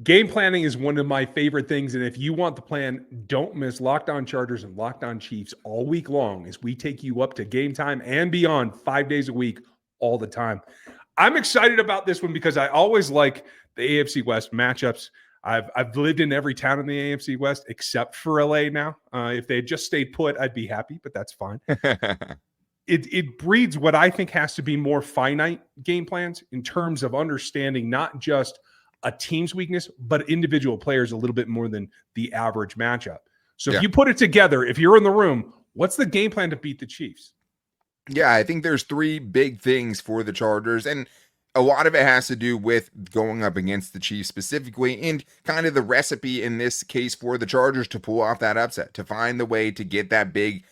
Game planning is one of my favorite things. And if you want the plan, don't miss Locked On Chargers and Locked On Chiefs all week long as we take you up to game time and beyond 5 days a week, all the time. I'm excited about this one because I always like the AFC West matchups. I've lived in every town in the AFC West except for LA now. If they had just stayed put, I'd be happy, but that's fine. It breeds what I think has to be more finite game plans in terms of understanding not just a team's weakness, but individual players a little bit more than the average matchup. So if you put it together, if you're in the room, what's the game plan to beat the Chiefs? Yeah, I think there's three big things for the Chargers, and a lot of it has to do with going up against the Chiefs specifically, and kind of the recipe in this case for the Chargers to pull off that upset, to find the way to get that big,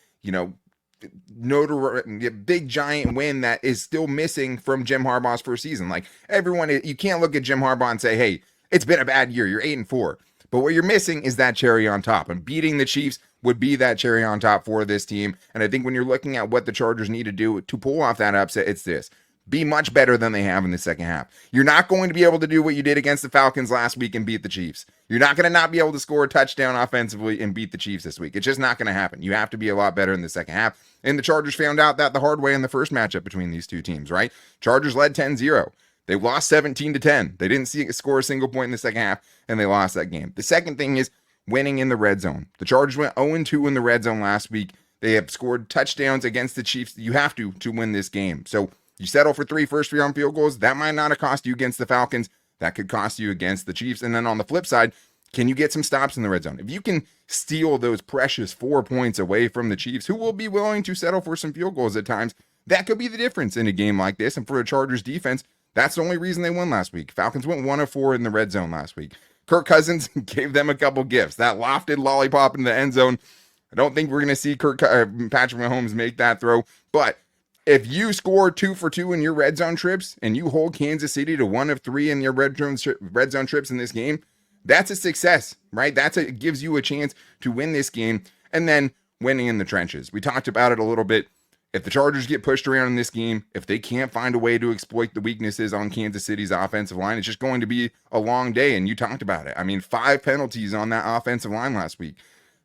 big giant win that is still missing from Jim Harbaugh's first season. Like everyone, you can't look at Jim Harbaugh and say, hey, it's been a bad year. You're 8-4. But what you're missing is that cherry on top. And beating the Chiefs would be that cherry on top for this team. And I think when you're looking at what the Chargers need to do to pull off that upset, it's this. Be much better than they have in the second half. You're not going to be able to do what you did against the Falcons last week and beat the Chiefs. You're not going to not be able to score a touchdown offensively and beat the Chiefs this week. It's just not going to happen. You have to be a lot better in the second half. And the Chargers found out that the hard way in the first matchup between these two teams, right? Chargers led 10-0. They lost 17-10. They didn't score a single point in the second half, and they lost that game. The second thing is winning in the red zone. The Chargers went 0-2 in the red zone last week. They have scored touchdowns against the Chiefs. You have to win this game. So you settle for 3 first-round field goals. That might not have cost you against the Falcons. That could cost you against the Chiefs. And then on the flip side, can you get some stops in the red zone? If you can steal those precious 4 points away from the Chiefs, who will be willing to settle for some field goals at times, that could be the difference in a game like this. And for the Chargers defense, that's the only reason they won last week. Falcons went 1-4 in the red zone last week. Kirk Cousins gave them a couple gifts. That lofted lollipop in the end zone. I don't think we're going to see Patrick Mahomes make that throw. But if you score 2 for 2 in your red zone trips and you hold Kansas City to 1 of 3 in your red zone trips in this game, that's a success, right? It gives you a chance to win this game. And then winning in the trenches. We talked about it a little bit. If the Chargers get pushed around in this game, if they can't find a way to exploit the weaknesses on Kansas City's offensive line, it's just going to be a long day. And you talked about it. I mean, 5 penalties on that offensive line last week.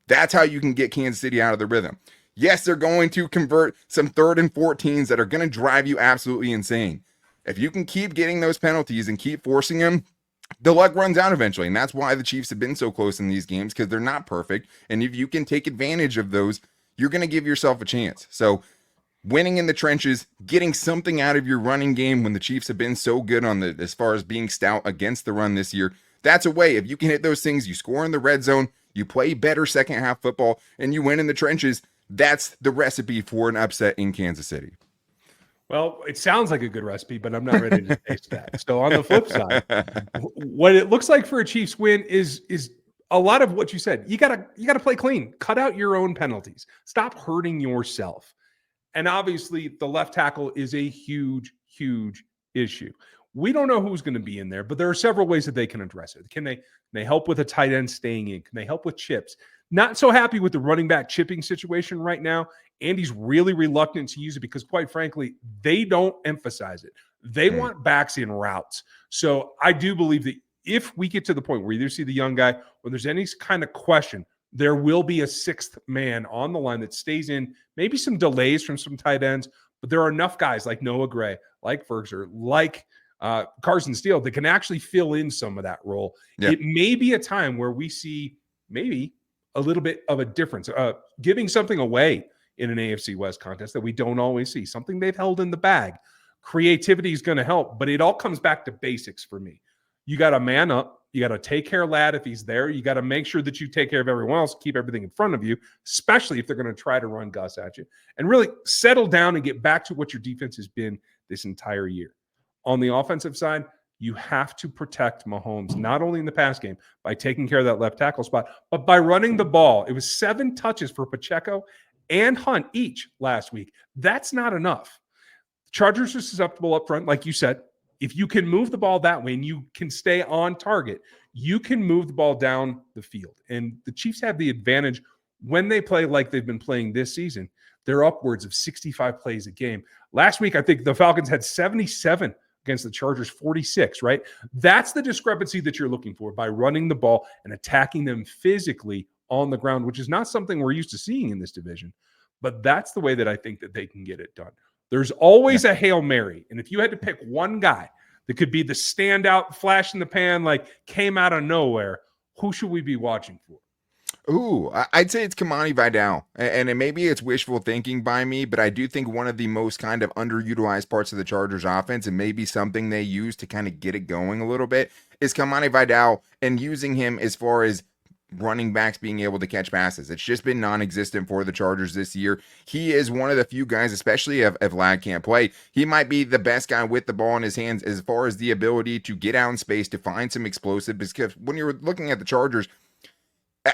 That's how you can get Kansas City out of the rhythm. Yes, they're going to convert some 3rd and 14s that are going to drive you absolutely insane. If you can keep getting those penalties and keep forcing them, the luck runs out eventually. And that's why the Chiefs have been so close in these games, because they're not perfect. And if you can take advantage of those, you're going to give yourself a chance. So winning in the trenches, getting something out of your running game when the Chiefs have been so good as far as being stout against the run this year, that's a way. If you can hit those things, you score in the red zone, you play better second half football, and you win in the trenches. That's the recipe for an upset in Kansas City. Well, it sounds like a good recipe, but I'm not ready to taste that. So on the flip side, what it looks like for a Chiefs win is a lot of what you said. You gotta play clean. Cut out your own penalties. Stop hurting yourself. And obviously, the left tackle is a huge, huge issue. We don't know who's going to be in there, but there are several ways that they can address it. Can they help with a tight end staying in? Can they help with chips? Not so happy with the running back chipping situation right now. Andy's really reluctant to use it because, quite frankly, they don't emphasize it. They want backs in routes. So I do believe that if we get to the point where you either see the young guy or there's any kind of question, there will be a 6th man on the line that stays in, maybe some delays from some tight ends, but there are enough guys like Noah Gray, like Ferguson, like Carson Steele that can actually fill in some of that role. Yeah. It may be a time where we see maybe a little bit of a difference, giving something away in an AFC West contest that we don't always see, something they've held in the bag. Creativity is going to help, but it all comes back to basics for me. You got to man up. You got to take care of Ladd if he's there. You got to make sure that you take care of everyone else, keep everything in front of you, especially if they're going to try to run Gus at you, and really settle down and get back to what your defense has been this entire year. On the offensive side, you have to protect Mahomes, not only in the pass game by taking care of that left tackle spot, but by running the ball. It was 7 touches for Pacheco and Hunt each last week. That's not enough. Chargers are susceptible up front, like you said. If you can move the ball that way and you can stay on target, you can move the ball down the field. And the Chiefs have the advantage when they play like they've been playing this season. They're upwards of 65 plays a game. Last week, I think the Falcons had 77 against the Chargers 46, right? That's the discrepancy that you're looking for by running the ball and attacking them physically on the ground, which is not something we're used to seeing in this division. But that's the way that I think that they can get it done. There's always a Hail Mary. And if you had to pick one guy that could be the standout flash in the pan, like came out of nowhere, who should we be watching for? Ooh, I'd say it's Kamani Vidal. And maybe it's wishful thinking by me, but I do think one of the most kind of underutilized parts of the Chargers offense, and maybe something they use to kind of get it going a little bit, is Kamani Vidal and using him as far as running backs being able to catch passes. It's just been non-existent for the Chargers this year. He is one of the few guys, especially if Vlad can't play, he might be the best guy with the ball in his hands as far as the ability to get out in space, to find some explosive, because when you're looking at the Chargers,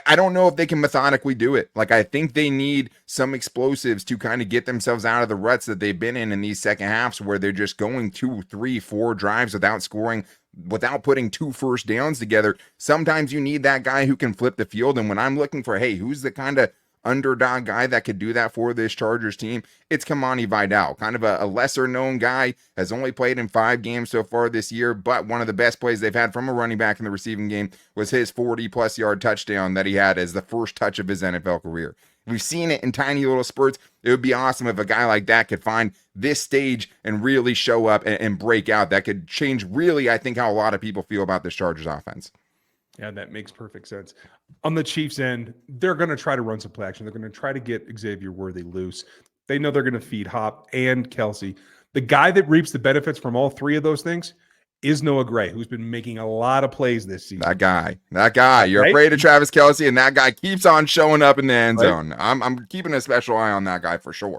I don't know if they can methodically do it. Like, I think they need some explosives to kind of get themselves out of the ruts that they've been in these second halves where they're just going 2, 3, 4 drives without scoring, without putting 2 first downs together. Sometimes you need that guy who can flip the field. And when I'm looking for, hey, who's the kind of underdog guy that could do that for this Chargers team, it's Kamani Vidal, kind of a lesser known guy, has only played in 5 games so far this year, but one of the best plays they've had from a running back in the receiving game was his 40+ yard touchdown that he had as the first touch of his NFL career. We've seen it in tiny little spurts. It would be awesome if a guy like that could find this stage and really show up and break out. That could change really, I think, how a lot of people feel about this Chargers offense. Yeah, that makes perfect sense. On the Chiefs end, they're going to try to run some play action. They're going to try to get Xavier Worthy loose. They know they're going to feed Hop and Kelsey. The guy that reaps the benefits from all 3 of those things is Noah Gray, who's been making a lot of plays this season. That guy. You're right? Afraid of Travis Kelsey, and that guy keeps on showing up in the end zone. I'm keeping a special eye on that guy for sure.